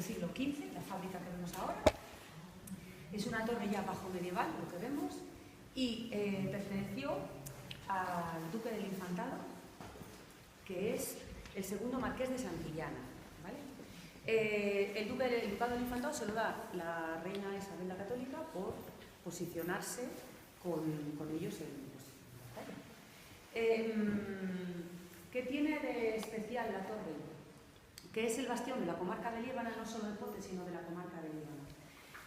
siglo XV, la fábrica que vemos ahora. Es una torre ya bajo medieval, lo que vemos, y perteneció al duque del Infantado, que es el segundo marqués de Santillana, ¿vale? El ducado del Infantado se lo da la reina Isabel la Católica por posicionarse con ellos en batalla. ¿Qué tiene de especial la torre? Que es el bastión de la comarca de Liébana, no solo de Potes, sino de la comarca de Liébana.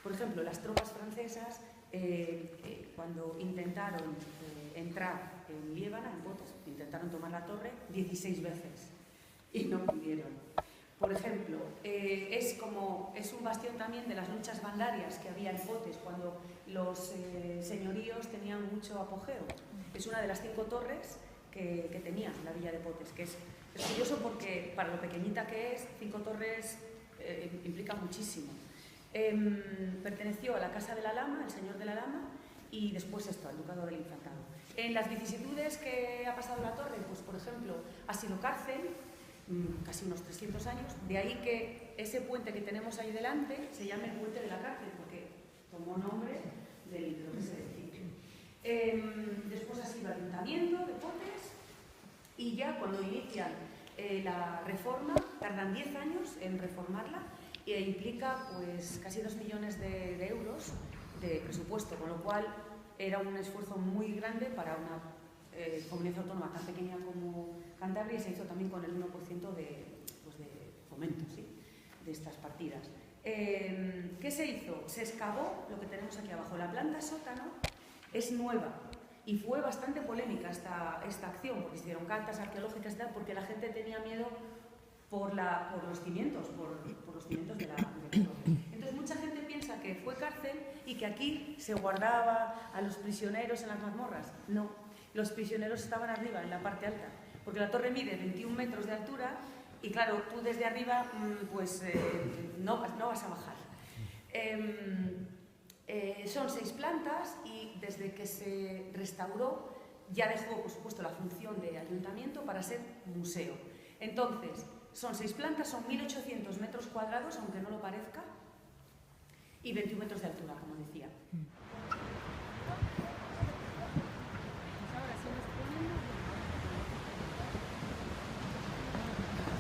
Por ejemplo, las tropas francesas, cuando intentaron entrar en Liébana, en Potes, intentaron tomar la torre 16 veces y no pudieron. Por ejemplo, es un bastión también de las luchas bandarias que había en Potes cuando los señoríos tenían mucho apogeo. Es una de las 5 torres que tenía la villa de Potes, que es curioso porque para lo pequeñita que es, 5 torres implica muchísimo. Perteneció a la Casa de la Lama, el señor de la Lama, y después esto, al Ducado del Infantado. En las vicisitudes que ha pasado la torre, pues por ejemplo, ha sido cárcel, casi unos 300 años, de ahí que ese puente que tenemos ahí delante se llame el puente de la cárcel, porque tomó nombre del libro que se decía. Después ha sido ayuntamiento de Potes, y ya cuando inician la reforma, tardan 10 años en reformarla, e implica pues casi 2 millones de euros de presupuesto, con lo cual era un esfuerzo muy grande para una comunidad autónoma tan pequeña como Cantabria, y se hizo también con el 1% de fomento, ¿sí?, de estas partidas. ¿Qué se hizo? Se excavó lo que tenemos aquí abajo. La planta sótano es nueva y fue bastante polémica esta acción, porque se hicieron cartas arqueológicas y tal, porque la gente tenía miedo por los cimientos, por los cimientos de la torre. Entonces mucha gente piensa que fue cárcel y que aquí se guardaba a los prisioneros en las mazmorras. No, los prisioneros estaban arriba, en la parte alta, porque la torre mide 21 metros de altura y claro, tú desde arriba no vas a bajar. Son 6 plantas y desde que se restauró ya dejó, por supuesto, la función de ayuntamiento para ser museo. Entonces, son 6 plantas, son 1.800 metros cuadrados, aunque no lo parezca, y 21 metros de altura, como decía.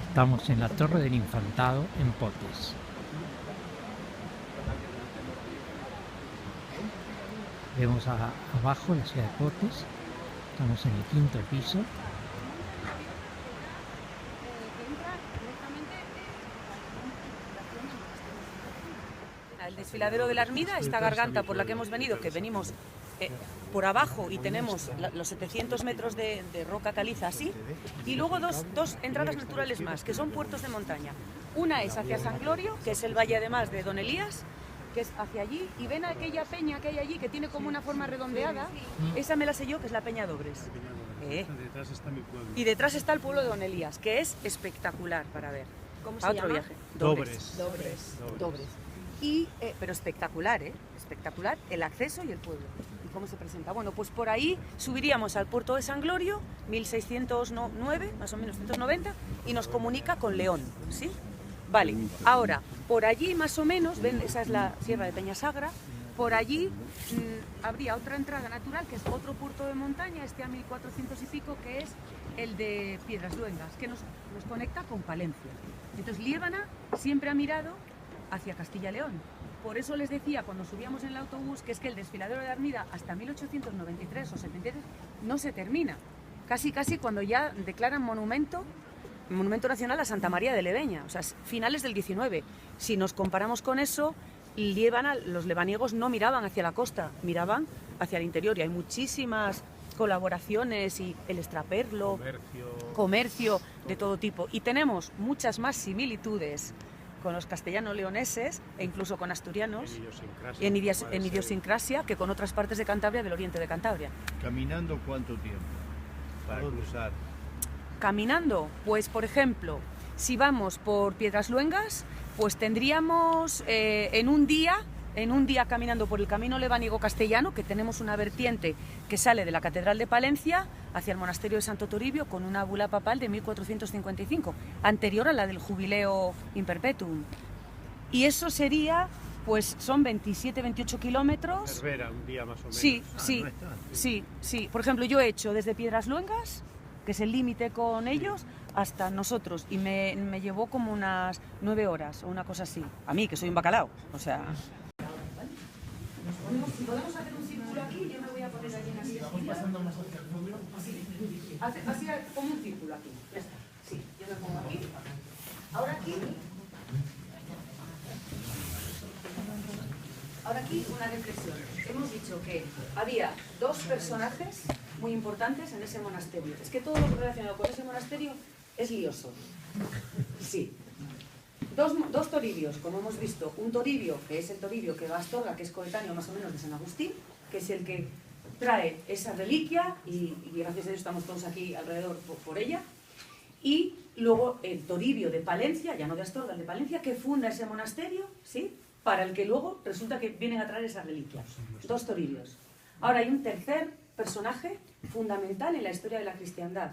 Estamos en la Torre del Infantado, en Potes. Vemos abajo la ciudad de Potes. Estamos en el 5.º piso. El desfiladero de la Ermida, esta garganta por la que hemos venido, que venimos por abajo y tenemos los 700 metros de roca caliza así, y luego dos entradas naturales más, que son puertos de montaña. Una es hacia San Glorio, que es el valle además de Don Elías, que es hacia allí, y ven aquella peña que hay allí, que tiene como una forma redondeada, esa me la sé yo, que es la Peña Dobres. Detrás está mi pueblo. Y detrás está el pueblo de Don Elías, que es espectacular para ver. ¿Cómo se otro llama? viaje. Dobres. Pero espectacular, espectacular el acceso y el pueblo. ¿Y cómo se presenta? Bueno, pues por ahí subiríamos al puerto de San Glorio, 1609, más o menos 190, y nos comunica con León, ¿sí? Vale, ahora, por allí más o menos, ven, esa es la Sierra de Peñasagra, por allí habría otra entrada natural, que es otro puerto de montaña, a 1400 y pico, que es el de Piedras Luengas, que nos conecta con Palencia. Entonces, Liébana siempre ha mirado hacia Castilla-León. Por eso les decía cuando subíamos en el autobús que es que el desfiladero de la Ermida hasta 1893 o 73 no se termina. Casi cuando ya declaran monumento nacional a Santa María de Leveña, o sea, finales del 19. Si nos comparamos con eso, Liébana, los lebaniegos no miraban hacia la costa, miraban hacia el interior, y hay muchísimas colaboraciones y el extraperlo, comercio de todo tipo, y tenemos muchas más similitudes con los castellano-leoneses e incluso con asturianos en idiosincrasia que con otras partes de Cantabria, del oriente de Cantabria. ¿Caminando cuánto tiempo para cruzar? Caminando, pues por ejemplo, si vamos por Piedras Luengas, pues tendríamos en un día caminando por el camino lebaniego castellano, que tenemos una vertiente que sale de la Catedral de Palencia hacia el monasterio de Santo Toribio con una bula papal de 1455, anterior a la del Jubileo in Perpetuum. Y eso sería, pues son 27, 28 kilómetros. Cervera, un día más o menos. Sí, Ah, sí, no es tanto. sí, sí. Por ejemplo, yo he hecho desde Piedras Luengas, que es el límite con ellos, hasta nosotros. Y me llevó como unas 9 horas o una cosa así. A mí, que soy un bacalao. O sea... Si podemos hacer un círculo aquí, yo me voy a poner allí en así. Así como un círculo aquí. Ya está. Sí, yo me pongo aquí. Ahora aquí una reflexión. Hemos dicho que había dos personajes muy importantes en ese monasterio. Es que todo lo relacionado con ese monasterio es lioso. Sí. Dos Toribios, como hemos visto. Un Toribio, que es el Toribio que va a Astorga, que es coetáneo más o menos de San Agustín, que es el que trae esa reliquia, y gracias a Dios estamos todos aquí alrededor por ella. Y luego el Toribio de Palencia, ya no de Astorga, el de Palencia, que funda ese monasterio, ¿sí?, para el que luego resulta que vienen a traer esas reliquias. Dos Toribios. Ahora hay un tercer personaje fundamental en la historia de la cristiandad,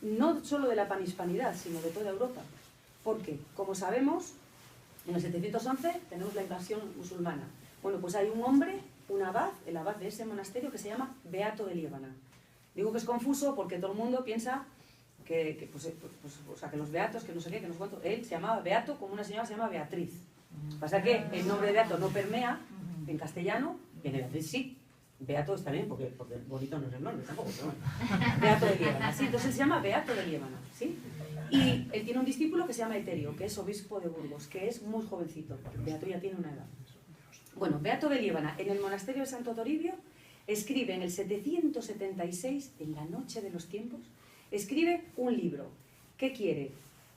no solo de la panhispanidad, sino de toda Europa. Porque, como sabemos, en el 711 tenemos la invasión musulmana. Bueno, pues hay un hombre, un abad, el abad de ese monasterio, que se llama Beato de Liébana. Digo que es confuso porque todo el mundo piensa que los beatos, que no sé qué, que no sé cuánto. Él se llamaba Beato como una señora se llama Beatriz. Pasa que el nombre de Beato no permea en castellano, y en Beatriz sí. Beato está bien, porque bonito no es el nombre tampoco, pero bueno. Beato de Liébana, ¿sí? Entonces se llama Beato de Liébana, ¿sí? Y él tiene un discípulo que se llama Eterio, que es obispo de Burgos, que es muy jovencito. Beato ya tiene una edad. Bueno, Beato de Liébana, en el monasterio de Santo Toribio, escribe en el 776, en la noche de los tiempos, escribe un libro. ¿Qué quiere?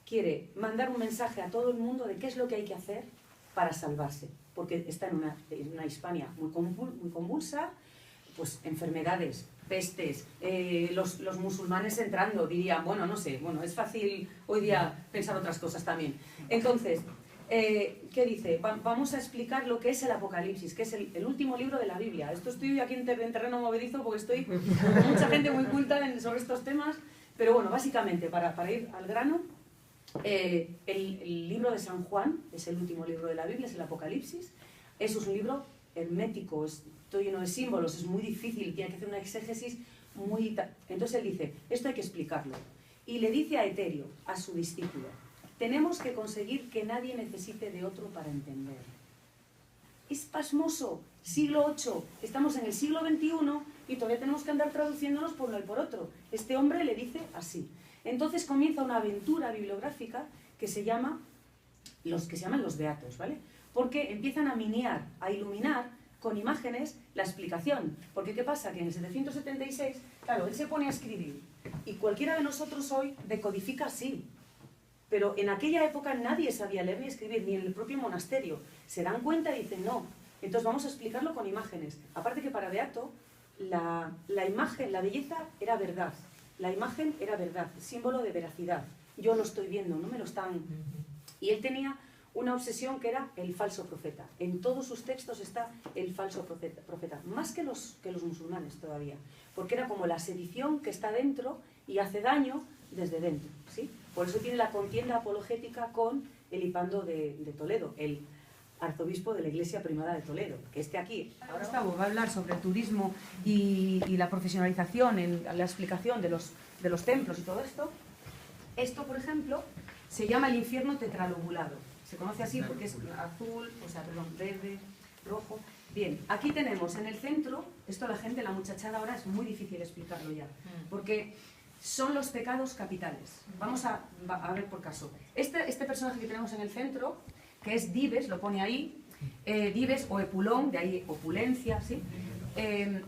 Quiere mandar un mensaje a todo el mundo de qué es lo que hay que hacer para salvarse, porque está en una Hispania muy convulsa, pues enfermedades, pestes, los musulmanes entrando, dirían, bueno, no sé, bueno, es fácil hoy día pensar otras cosas también. Entonces, ¿qué dice? Vamos a explicar lo que es el Apocalipsis, que es el último libro de la Biblia. Esto estoy aquí en terreno movedizo porque estoy con mucha gente muy culta sobre estos temas, pero bueno, básicamente, para ir al grano, el libro de San Juan es el último libro de la Biblia, es el Apocalipsis. Eso es un libro hermético, todo lleno de símbolos, es muy difícil, tiene que hacer una exégesis muy... Entonces él dice, esto hay que explicarlo. Y le dice a Eterio, a su discípulo, tenemos que conseguir que nadie necesite de otro para entender. Es pasmoso, siglo VIII, estamos en el siglo XXI y todavía tenemos que andar traduciéndonos por uno y por otro. Este hombre le dice así. Entonces comienza una aventura bibliográfica que se llaman los beatos, ¿vale? Porque empiezan a miniar, a iluminar con imágenes la explicación. Porque ¿qué pasa? Que en el 776, claro, él se pone a escribir y cualquiera de nosotros hoy decodifica así. Pero en aquella época nadie sabía leer ni escribir, ni en el propio monasterio. Se dan cuenta y dicen, no. Entonces vamos a explicarlo con imágenes. Aparte que para Beato, la imagen, la belleza era verdad. La imagen era verdad, símbolo de veracidad. Yo lo estoy viendo, no me lo están... Y él tenía una obsesión que era el falso profeta. En todos sus textos está el falso profeta, más que los musulmanes todavía, porque era como la sedición que está dentro y hace daño desde dentro, ¿sí? Por eso tiene la contienda apologética con Elipando de Toledo, el arzobispo de la Iglesia Primada de Toledo, que esté aquí. Ahora Gustavo va a hablar sobre el turismo y la profesionalización en la explicación de los templos y todo esto. Esto, por ejemplo, se llama el infierno tetralobulado. Se conoce así porque es azul, verde, rojo. Bien, aquí tenemos en el centro, esto la gente, la muchachada ahora es muy difícil explicarlo ya, porque son los pecados capitales. Vamos a ver por caso. Este personaje que tenemos en el centro, que es Dives, lo pone ahí, Dives o Epulón, de ahí opulencia, ¿sí?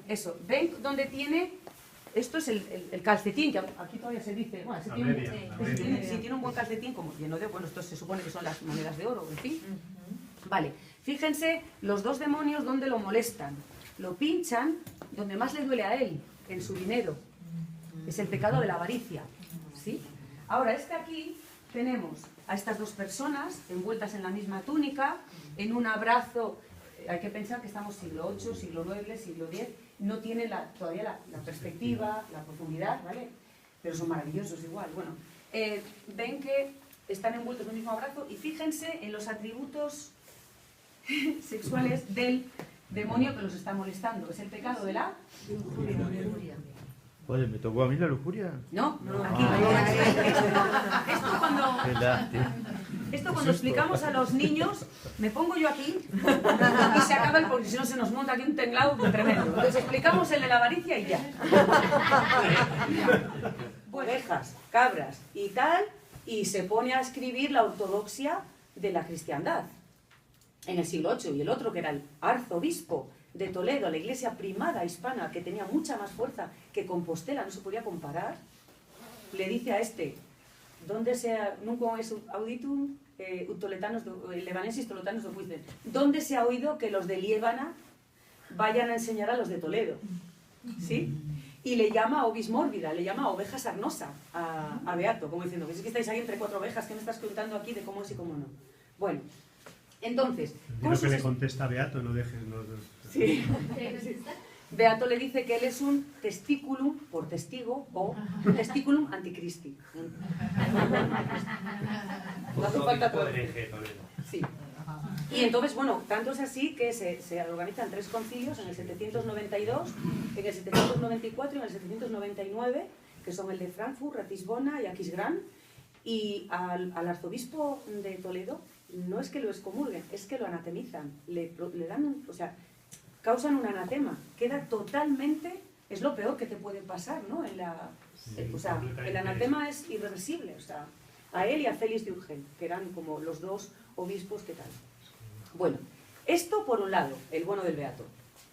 Eso, ¿ven dónde tiene? Esto es el calcetín, que aquí todavía se dice, bueno, si tiene un buen calcetín, como lleno de, bueno, esto se supone que son las monedas de oro, en fin. Vale, fíjense los dos demonios donde lo molestan, lo pinchan donde más le duele a él, en su dinero. Es el pecado de la avaricia, ¿sí? Ahora, aquí tenemos a estas dos personas envueltas en la misma túnica, en un abrazo. Hay que pensar que estamos siglo VIII, siglo IX, siglo X, no tiene todavía la perspectiva, la profundidad, ¿vale? Pero son maravillosos igual. Bueno, ven que están envueltos en un mismo abrazo y fíjense en los atributos sexuales del demonio que los está molestando. Es el pecado de la lujuria. Oye, ¿me tocó a mí la lujuria? No, aquí. Esto cuando explicamos a los niños, me pongo yo aquí y se acaba el, porque si no se nos monta aquí un tinglado tremendo. Entonces explicamos el de la avaricia y ya. Ovejas, cabras y tal, y se pone a escribir la ortodoxia de la cristiandad en el siglo VIII. Y el otro, que era el arzobispo de Toledo, la iglesia primada hispana, que tenía mucha más fuerza que Compostela, no se podía comparar, le dice a este: ¿dónde sea, nunca es auditum levanensis toletanos opuisten? ¿Dónde se ha oído que los de Liébana vayan a enseñar a los de Toledo? ¿Sí? Y le llama ovis mórbida, le llama oveja sarnosa a Beato, como diciendo, que es que estáis ahí entre cuatro ovejas, ¿qué me estás contando aquí de cómo es y cómo no? Bueno, entonces... Lo que le contesta a Beato, no dejes... Sí. Beato le dice que él es un testiculum por testigo o un testiculum anticristi. No hace falta traducir. Sí. Y entonces, bueno, tanto es así que se organizan 3 concilios, en el 792, en el 794 y en el 799, que son el de Frankfurt, Ratisbona y Aquisgrán, y al arzobispo de Toledo no es que lo excomulguen, es que lo anatemizan, le dan o sea, causan un anatema, queda totalmente, es lo peor que te puede pasar, ¿no? O sea, el anatema es irreversible, o sea, a él y a Félix de Urgel, que eran como los 2 obispos que tal. Bueno, esto por un lado, el bono del Beato.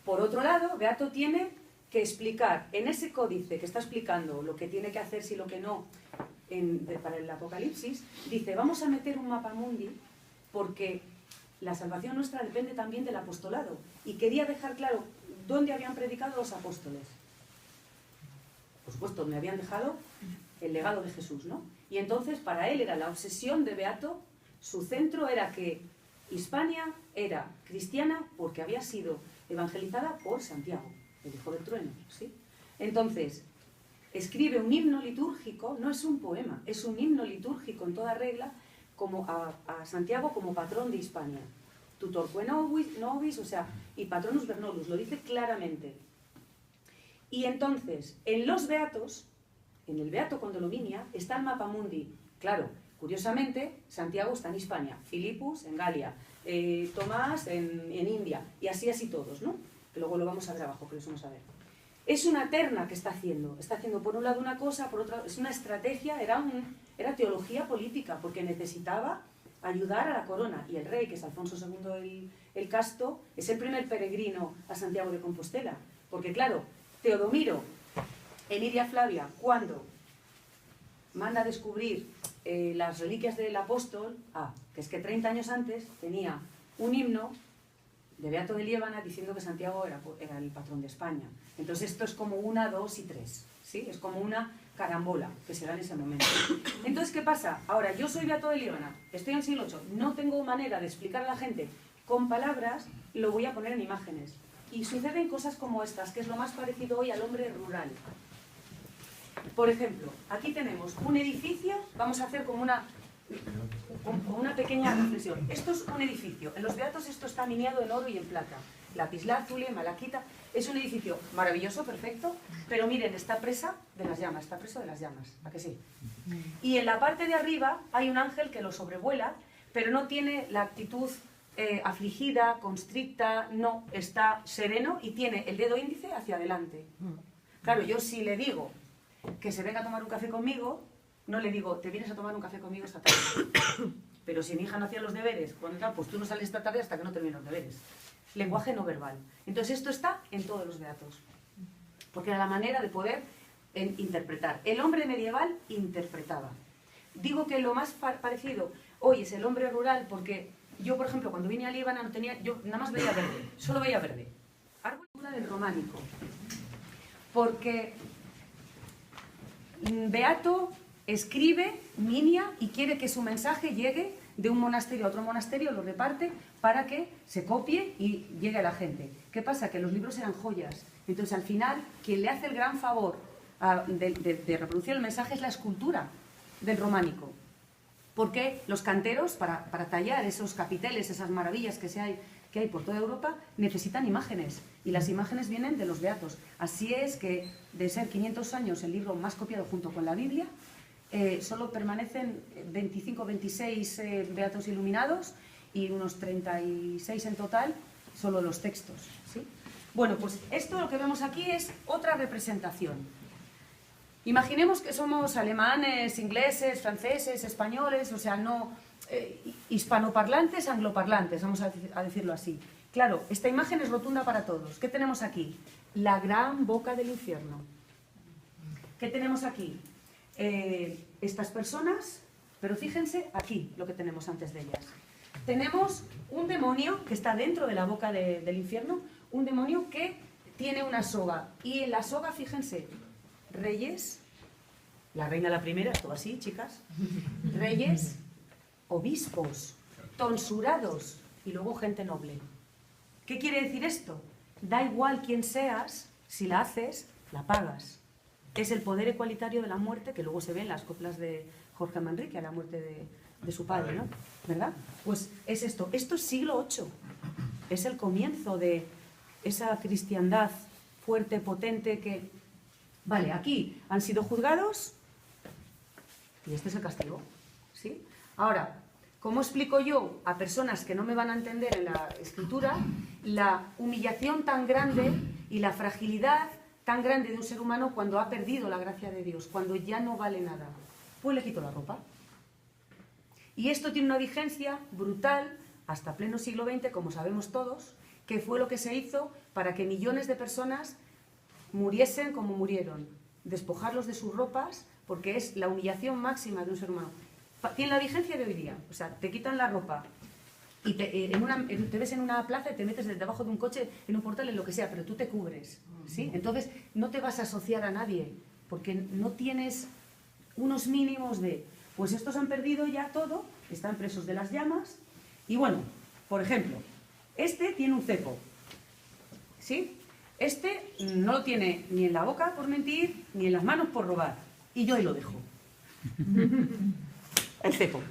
Por otro lado, Beato tiene que explicar en ese códice que está explicando lo que tiene que hacerse y lo que no para el Apocalipsis, dice, vamos a meter un mapa mundi porque la salvación nuestra depende también del apostolado. Y quería dejar claro dónde habían predicado los apóstoles. Por supuesto, me habían dejado el legado de Jesús, ¿no? Y entonces para él era la obsesión de Beato, su centro era que Hispania era cristiana porque había sido evangelizada por Santiago, el hijo del trueno, ¿sí? Entonces, escribe un himno litúrgico, no es un poema, es un himno litúrgico en toda regla, como a Santiago como patrón de Hispania. Tutorque nobis, o sea, y patronus Bernolus, lo dice claramente. Y entonces, en los Beatos, en el Beato Condominia, está el mapa mundi. Claro, curiosamente, Santiago está en Hispania, Filipus en Galia, Tomás en India, y así todos, ¿no? Que luego lo vamos a ver abajo, que lo vamos a ver. Es una terna que está haciendo por un lado una cosa, por otro es una estrategia, era teología política, porque necesitaba ayudar a la corona, y el rey, que es Alfonso II el Casto, es el primer peregrino a Santiago de Compostela, porque claro, Teodomiro, en Iria Flavia, cuando manda a descubrir las reliquias del apóstol, que es que 30 años antes tenía un himno de Beato de Liébana diciendo que Santiago era el patrón de España. Entonces esto es como 1, 2 y 3, ¿sí? Es como una carambola que se da en ese momento. Entonces, ¿qué pasa? Ahora, yo soy Beato de Liébana, estoy en el siglo VIII, no tengo manera de explicar a la gente con palabras, lo voy a poner en imágenes. Y suceden cosas como estas, que es lo más parecido hoy al hombre rural. Por ejemplo, aquí tenemos un edificio, vamos a hacer como una pequeña reflexión. Esto es un edificio, en los Beatos esto está miniado en oro y en plata, lapislázuli, malaquita, es un edificio maravilloso, perfecto, pero miren, está presa de las llamas, está preso de las llamas, ¿a que sí? Y en la parte de arriba hay un ángel que lo sobrevuela, pero no tiene la actitud afligida, constricta, no, está sereno y tiene el dedo índice hacia adelante. Claro, yo si le digo que se venga a tomar un café conmigo, no le digo, te vienes a tomar un café conmigo esta tarde. Pero si mi hija no hacía los deberes, pues tú no sales esta tarde hasta que no termine los deberes. Lenguaje no verbal. Entonces esto está en todos los Beatos. Porque era la manera de poder interpretar. El hombre medieval interpretaba. Digo que lo más parecido hoy es el hombre rural porque yo, por ejemplo, cuando vine a Líbana yo nada más veía verde, solo veía verde. Árbol del románico. Porque Beato escribe, minia y quiere que su mensaje llegue de un monasterio a otro monasterio, lo reparte para que se copie y llegue a la gente. ¿Qué pasa? Que los libros eran joyas. Entonces, al final, quien le hace el gran favor de reproducir el mensaje es la escultura del románico. Porque los canteros, para tallar esos capiteles, esas maravillas que hay por toda Europa, necesitan imágenes. Y las imágenes vienen de los beatos. Así es que, de ser 500 años el libro más copiado junto con la Biblia, solo permanecen 25 26 beatos iluminados y unos 36 en total, solo los textos, ¿sí? Bueno, pues esto lo que vemos aquí es otra representación. Imaginemos que somos alemanes, ingleses, franceses, españoles, o sea, no hispanoparlantes, angloparlantes, vamos a decirlo así. Claro, esta imagen es rotunda para todos. ¿Qué tenemos aquí? La gran boca del infierno. ¿Qué tenemos aquí? Estas personas, pero fíjense aquí lo que tenemos antes de ellas. Tenemos un demonio que está dentro de la boca del infierno, un demonio que tiene una soga. Y en la soga, fíjense, reyes, la reina la primera, todo así, chicas, reyes, obispos, tonsurados y luego gente noble. ¿Qué quiere decir esto? Da igual quién seas, si la haces, la pagas. Es el poder ecualitario de la muerte que luego se ve en las coplas de Jorge Manrique a la muerte de su padre, ¿no? ¿Verdad? Pues es esto. Esto es siglo VIII. Es el comienzo de esa cristiandad fuerte, potente, que... Vale, aquí han sido juzgados y este es el castigo, ¿sí? Ahora, ¿cómo explico yo a personas que no me van a entender en la escritura la humillación tan grande y la fragilidad tan grande de un ser humano cuando ha perdido la gracia de Dios, cuando ya no vale nada? Pues le quito la ropa. Y esto tiene una vigencia brutal hasta pleno siglo XX, como sabemos todos, que fue lo que se hizo para que millones de personas muriesen como murieron, despojarlos de sus ropas, porque es la humillación máxima de un ser humano. Tiene la vigencia de hoy día, o sea, te quitan la ropa y te ves en una plaza y te metes debajo de un coche, en un portal, en lo que sea, pero tú te cubres, ¿sí? Entonces no te vas a asociar a nadie, porque no tienes unos mínimos de... Pues estos han perdido ya todo, están presos de las llamas, y bueno, por ejemplo, este tiene un cepo, ¿sí? Este no lo tiene ni en la boca por mentir, ni en las manos por robar. Y yo ahí lo dejo. El cepo.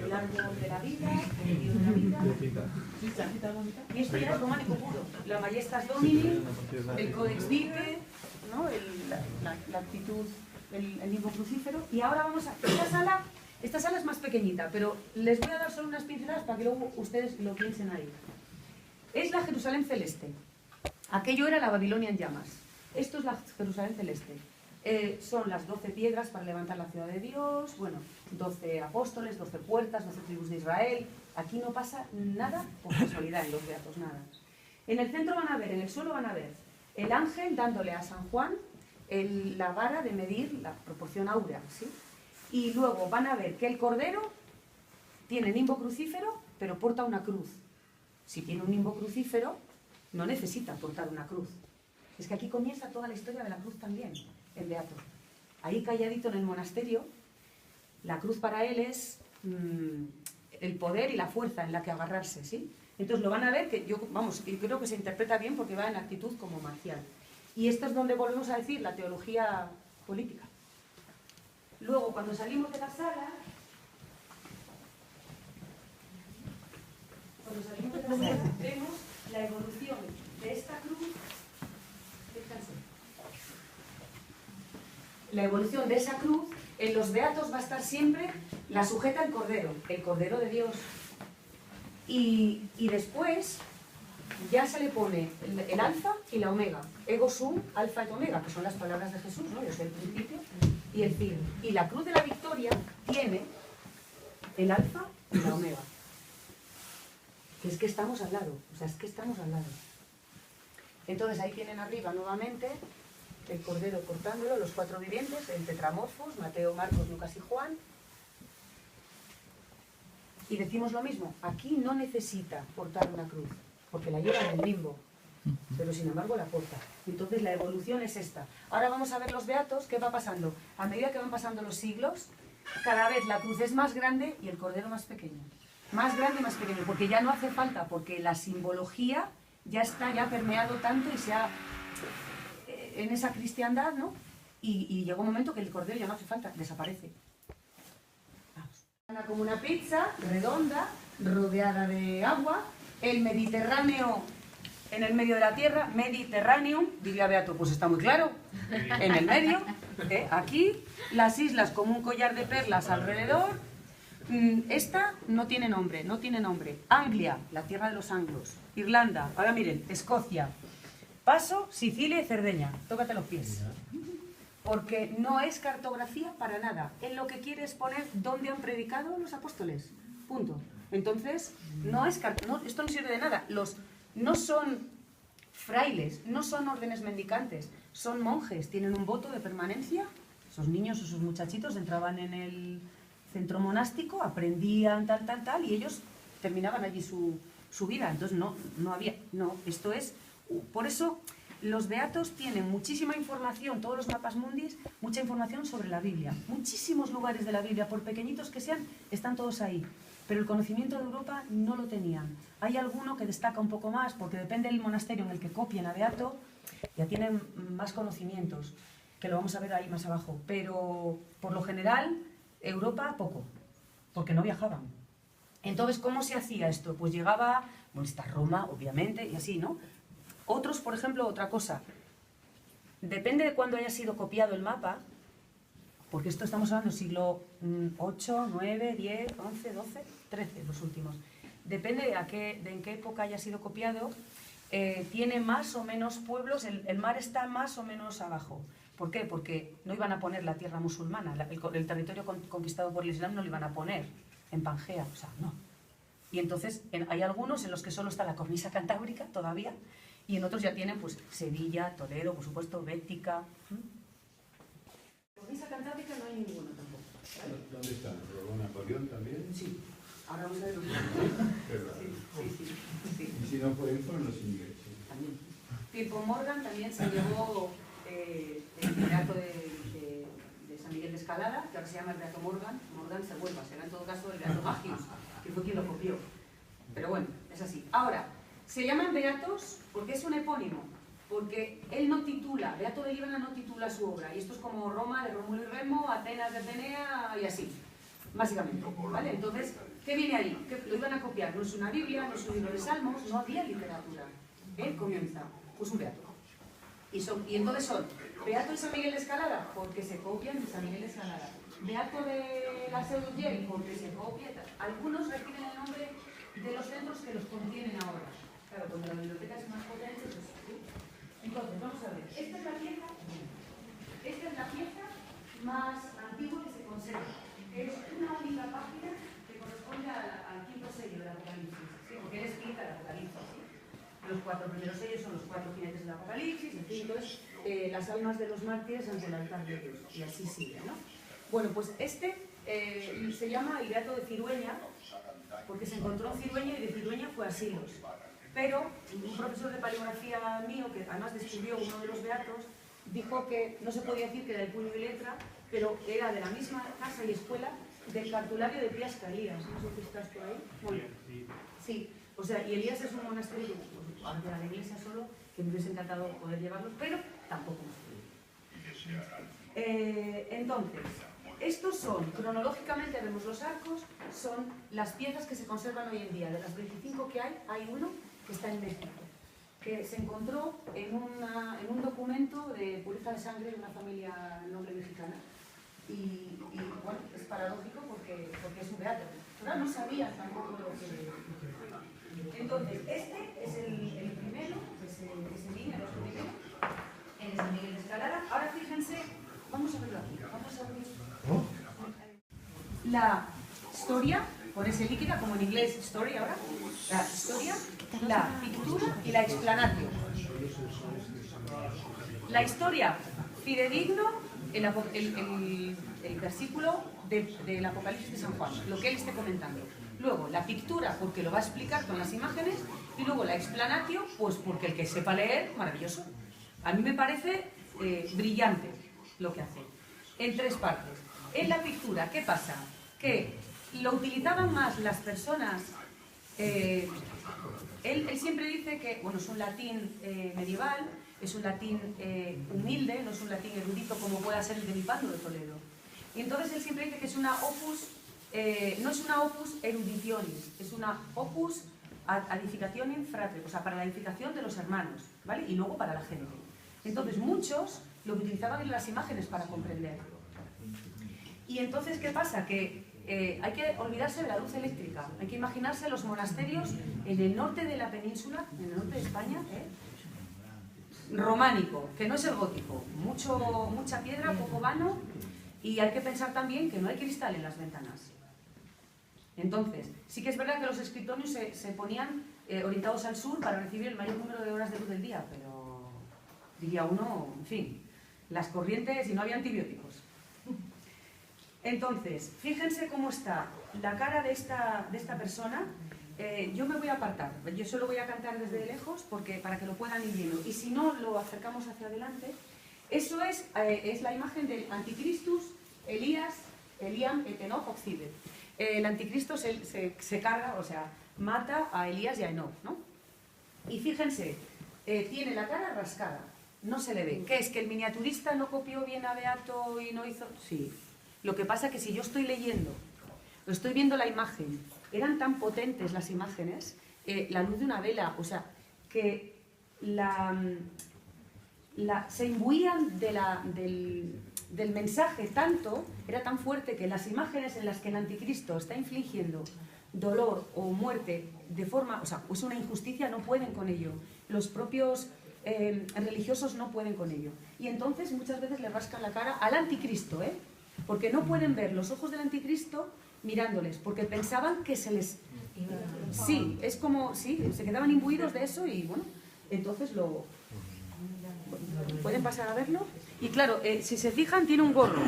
El árbol de la vida, el lío de la vida. Y esto ya es románico puro. La Majestas Domini, el Codex Vitae, ¿no? La actitud, el limbo crucífero. Y ahora vamos a... Esta sala es más pequeñita, pero les voy a dar solo unas pinceladas para que luego ustedes lo piensen ahí. Es la Jerusalén celeste. Aquello era la Babilonia en llamas. Esto es la Jerusalén celeste. Son las 12 piedras para levantar la ciudad de Dios, bueno, 12 apóstoles, 12 puertas, 12 tribus de Israel. Aquí no pasa nada por casualidad en los beatos, nada. En el centro van a ver, en el suelo van a ver el ángel dándole a San Juan la vara de medir la proporción áurea, ¿sí? Y luego van a ver que el cordero tiene nimbo crucífero, pero porta una cruz. Si tiene un nimbo crucífero, no necesita portar una cruz. Es que aquí comienza toda la historia de la cruz también, el beato. Ahí calladito en el monasterio, la cruz para él es el poder y la fuerza en la que agarrarse, ¿sí? Entonces lo van a ver, que yo creo que se interpreta bien porque va en actitud como marcial. Y esto es donde volvemos a decir la teología política. Luego, cuando salimos de la sala, vemos la evolución de esta cruz. La evolución de esa cruz, en los beatos va a estar siempre, la sujeta el Cordero de Dios. Y después ya se le pone el alfa y la omega, ego sum, alfa y omega, que son las palabras de Jesús, ¿no? Yo soy el principio y el fin. Y la cruz de la victoria tiene el alfa y la omega. Que es que estamos al lado, o sea, es que estamos al lado. Entonces ahí tienen arriba nuevamente el Cordero cortándolo, los 4 vivientes, el tetramorfos, Mateo, Marcos, Lucas y Juan. Y decimos lo mismo, aquí no necesita portar una cruz, porque la lleva en el limbo, pero sin embargo la porta. Entonces la evolución es esta. Ahora vamos a ver los beatos, ¿qué va pasando? A medida que van pasando los siglos, cada vez la cruz es más grande y el Cordero más pequeño. Más grande y más pequeño, porque ya no hace falta, porque la simbología ya está permeado tanto y se ha... en esa cristiandad, ¿no? Y llegó un momento que el Cordero ya no hace falta, desaparece. Como una pizza redonda, rodeada de agua, el Mediterráneo en el medio de la tierra, Mediterraneum, diría Beato, pues está muy claro, en el medio, aquí, las islas como un collar de perlas alrededor. Esta no tiene nombre, no tiene nombre. Anglia, la tierra de los anglos. Irlanda, ahora miren, Escocia. Paso, Sicilia y Cerdeña. Tócate los pies. Porque no es cartografía para nada. Él lo que quiere es poner dónde han predicado los apóstoles. Punto. Entonces, no es esto no sirve de nada. No son frailes, no son órdenes mendicantes, son monjes. Tienen un voto de permanencia. Esos niños o esos muchachitos entraban en el centro monástico, aprendían tal, y ellos terminaban allí su vida. Entonces, esto es... Por eso... Los beatos tienen muchísima información, todos los mapas mundis, mucha información sobre la Biblia. Muchísimos lugares de la Biblia, por pequeñitos que sean, están todos ahí. Pero el conocimiento de Europa no lo tenían. Hay alguno que destaca un poco más, porque depende del monasterio en el que copien a beato, ya tienen más conocimientos, que lo vamos a ver ahí más abajo. Pero, por lo general, Europa poco, porque no viajaban. Entonces, ¿cómo se hacía esto? Pues llegaba, bueno, está Roma, obviamente, y así, ¿no? Otros, por ejemplo, otra cosa, depende de cuándo haya sido copiado el mapa, porque esto estamos hablando del siglo 8, 9, 10, 11, 12, 13, los últimos. Depende de en qué época haya sido copiado, tiene más o menos pueblos, el mar está más o menos abajo. ¿Por qué? Porque no iban a poner la tierra musulmana, el territorio conquistado por el Islam no lo iban a poner en Pangea, o sea, no. Y entonces hay algunos en los que solo está la cornisa cantábrica todavía, y en otros ya tienen pues Sevilla, Toledo, por supuesto, Bética. Cornisa cantábrica no hay ninguno tampoco, ¿vale? ¿Dónde están? ¿Robó Napoleón también? Sí, ahora vamos a ver los sí. Y si no fue él, fueron los ingleses. También. Pierpont Morgan también se llevó el beato de San Miguel de Escalada, que ahora se llama el beato Morgan. Morgan se vuelva, será en todo caso el beato Magius, que fue quien lo copió. Pero bueno, es así. Ahora, se llaman beatos porque es un epónimo, porque él no titula, Beato de Líbana no titula su obra, y esto es como Roma de Rómulo y Remo, Atenas de Atenea y así, básicamente, ¿vale? Entonces, ¿qué viene ahí? ¿Qué lo iban a copiar? No es una Biblia, no es un libro de Salmos, no había literatura. Él comienza, pues un beato. Y entonces son Beato de San Miguel de Escalada, porque se copian de San Miguel de Escalada. Beato de la Seu d'Urgell, porque se copia. Algunos reciben el nombre de los centros que los contienen ahora. Claro, cuando la biblioteca es más potente, pues sí. Entonces, vamos a ver. Esta es la pieza más antigua que se conserva. Es una única página que corresponde al quinto sello del Apocalipsis. ¿Sí? Porque él explica el Apocalipsis. ¿Sí? Los 4 primeros sellos son los 4 jinetes del Apocalipsis. En fin, entonces, las almas de los mártires ante el altar de Dios. Y así sigue, ¿no? Bueno, pues se llama el Beato de Cirueña, porque se encontró en Cirueña y de Cirueña fue a Silos. Pero un profesor de paleografía mío, que además describió uno de los beatos, dijo que no se podía decir que era de puño y letra, pero era de la misma casa y escuela del cartulario de Piasca, Elías. No sé si estás por ahí. Bueno, sí. O sea, y Elías es un monasterio que de la iglesia solo, que me hubiese encantado poder llevarlos, pero tampoco más. Entonces, estos son, cronológicamente vemos los arcos, son las piezas que se conservan hoy en día. De las 25 que hay uno que está en México, que se encontró en un documento de pureza de sangre de una familia noble mexicana. Y bueno, es paradójico porque es un beato. Pero no sabían tampoco lo que... Entonces, este es el primero, que se viene, los primeros, en San Miguel de Escalada. Ahora fíjense, vamos a verlo aquí, vamos a ver la historia, por ese líquida, como en inglés story ahora, la historia, la pictura y la explanatio. La historia, fidedigno, el versículo del Apocalipsis de San Juan, lo que él esté comentando. Luego, la pictura, porque lo va a explicar con las imágenes, y luego la explanatio, pues porque el que sepa leer, maravilloso. A mí me parece brillante lo que hace, en 3 partes. En la pictura, ¿qué pasa? Que lo utilizaban más las personas... Él siempre dice que, bueno, es un latín medieval, es un latín humilde, no es un latín erudito como pueda ser el de Lipando de Toledo. Y entonces él siempre dice que es una opus no es una opus eruditionis, es una opus ad edificationem fratres, o sea, para la edificación de los hermanos, ¿vale? Y luego para la gente. Entonces, muchos lo que utilizaban eran las imágenes para comprender. Y entonces, ¿qué pasa? Que hay que olvidarse de la luz eléctrica, hay que imaginarse los monasterios en el norte de la península, en el norte de España, románico, que no es el gótico, mucha piedra, poco vano, y hay que pensar también que no hay cristal en las ventanas. Entonces, sí que es verdad que los escritorios se ponían orientados al sur para recibir el mayor número de horas de luz del día, pero diría uno, en fin, las corrientes y no había antibióticos. Entonces, fíjense cómo está la cara de esta persona. Yo me voy a apartar, yo solo voy a cantar desde lejos para que lo puedan ir viendo. Y si no, lo acercamos hacia adelante. Eso es la imagen del Anticristus, Elías, Eliam et Enoch occident. El Anticristo se carga, o sea, mata a Elías y a Enoch, ¿no? Y fíjense, tiene la cara rascada, no se le ve. ¿Qué es? ¿Que el miniaturista no copió bien a Beato y no hizo...? Sí. Lo que pasa es que si yo estoy leyendo, o estoy viendo la imagen, eran tan potentes las imágenes, la luz de una vela, o sea, que se imbuían del mensaje tanto, era tan fuerte que las imágenes en las que el anticristo está infligiendo dolor o muerte de forma, o sea, es una injusticia, no pueden con ello. Los propios religiosos no pueden con ello. Y entonces muchas veces le rascan la cara al anticristo, porque no pueden ver los ojos del anticristo mirándoles, porque pensaban que se les... Sí, es como, sí, se quedaban imbuidos de eso y bueno, entonces lo... ¿Pueden pasar a verlo? Y claro, si se fijan, tiene un gorro.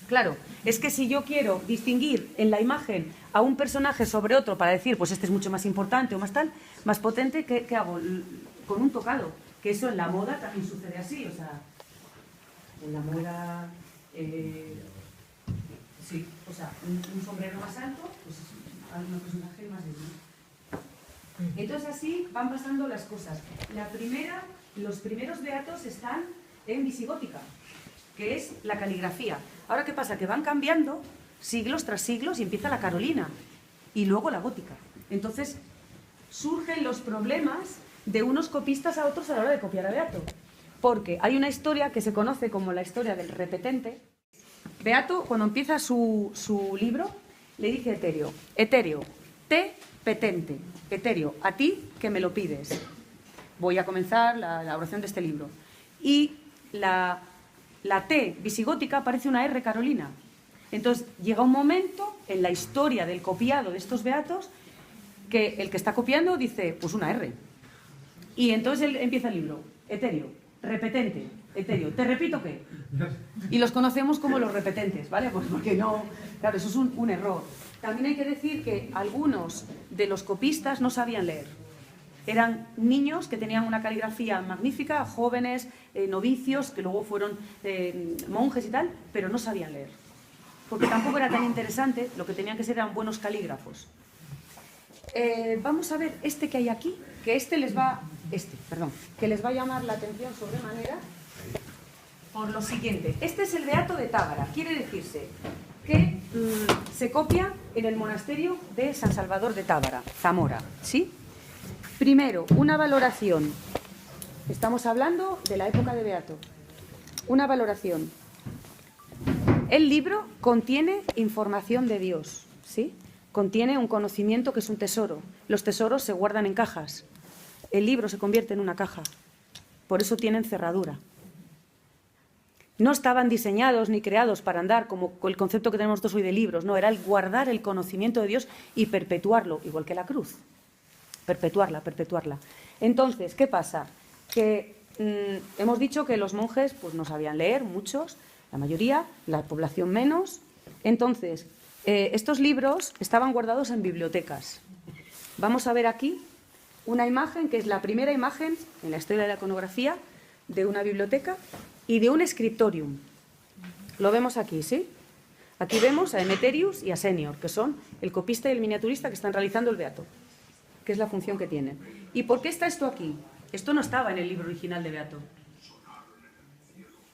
Claro, es que si yo quiero distinguir en la imagen a un personaje sobre otro para decir, pues este es mucho más importante o más tal, más potente, ¿qué hago? Con un tocado. Que eso en la moda también sucede así, o sea, en la moda... sí, o sea, un sombrero más alto, pues a un personaje más débil. Entonces así van pasando las cosas. Los primeros beatos están en visigótica, que es la caligrafía. Ahora, ¿qué pasa? Que van cambiando siglos tras siglos y empieza la carolina y luego la gótica. Entonces surgen los problemas de unos copistas a otros a la hora de copiar a Beato. Porque hay una historia que se conoce como la historia del repetente. Beato, cuando empieza su libro, le dice a Eterio, Eterio, te petente, Eterio, a ti que me lo pides. Voy a comenzar la oración de este libro. Y la T visigótica parece una R carolina. Entonces llega un momento en la historia del copiado de estos beatos que el que está copiando dice, pues una R. Y entonces él empieza el libro, Eterio, repetente, Eterio, ¿te repito qué? Y los conocemos como los repetentes, ¿vale? Pues porque no, claro, eso es un error. También hay que decir que algunos de los copistas no sabían leer. Eran niños que tenían una caligrafía magnífica, jóvenes, novicios, que luego fueron monjes y tal, pero no sabían leer. Porque tampoco era tan interesante, lo que tenían que ser eran buenos calígrafos. Vamos a ver este que hay aquí, que les va a llamar la atención sobremanera por lo siguiente. Este es el Beato de Tábara, quiere decirse que se copia en el monasterio de San Salvador de Tábara, Zamora, ¿sí? Primero, una valoración. Estamos hablando de la época de Beato. Una valoración. El libro contiene información de Dios, ¿sí? Contiene un conocimiento que es un tesoro. Los tesoros se guardan en cajas. El libro se convierte en una caja. Por eso tienen cerradura. No estaban diseñados ni creados para andar como el concepto que tenemos nosotros hoy de libros. No, era el guardar el conocimiento de Dios y perpetuarlo, igual que la cruz. Perpetuarla. Entonces, ¿qué pasa? Que hemos dicho que los monjes pues, no sabían leer, muchos, la mayoría, la población menos. Entonces, estos libros estaban guardados en bibliotecas. Vamos a ver aquí una imagen que es la primera imagen en la historia de la iconografía de una biblioteca y de un scriptorium. Lo vemos aquí, ¿sí? Aquí vemos a Emeterius y a Senior, que son el copista y el miniaturista que están realizando el Beato, que es la función que tienen. ¿Y por qué está esto aquí? Esto no estaba en el libro original de Beato.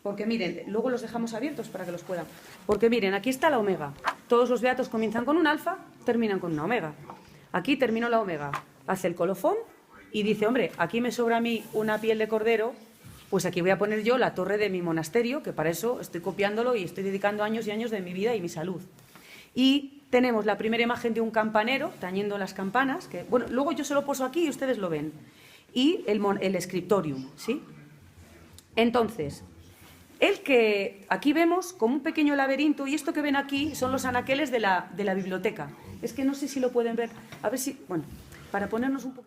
Porque miren, luego los dejamos abiertos para que los puedan. Porque miren, aquí está la omega. Todos los beatos comienzan con un alfa, terminan con una omega. Aquí terminó la omega, hace el colofón y dice, hombre, aquí me sobra a mí una piel de cordero, pues aquí voy a poner yo la torre de mi monasterio, que para eso estoy copiándolo y estoy dedicando años y años de mi vida y mi salud. Y tenemos la primera imagen de un campanero tañendo las campanas, que, bueno, luego yo se lo poso aquí y ustedes lo ven. Y el scriptorium, ¿sí? Entonces, el que aquí vemos como un pequeño laberinto, y esto que ven aquí son los anaqueles de la biblioteca. Es que no sé si lo pueden ver, a ver si, bueno, para ponernos un poquito...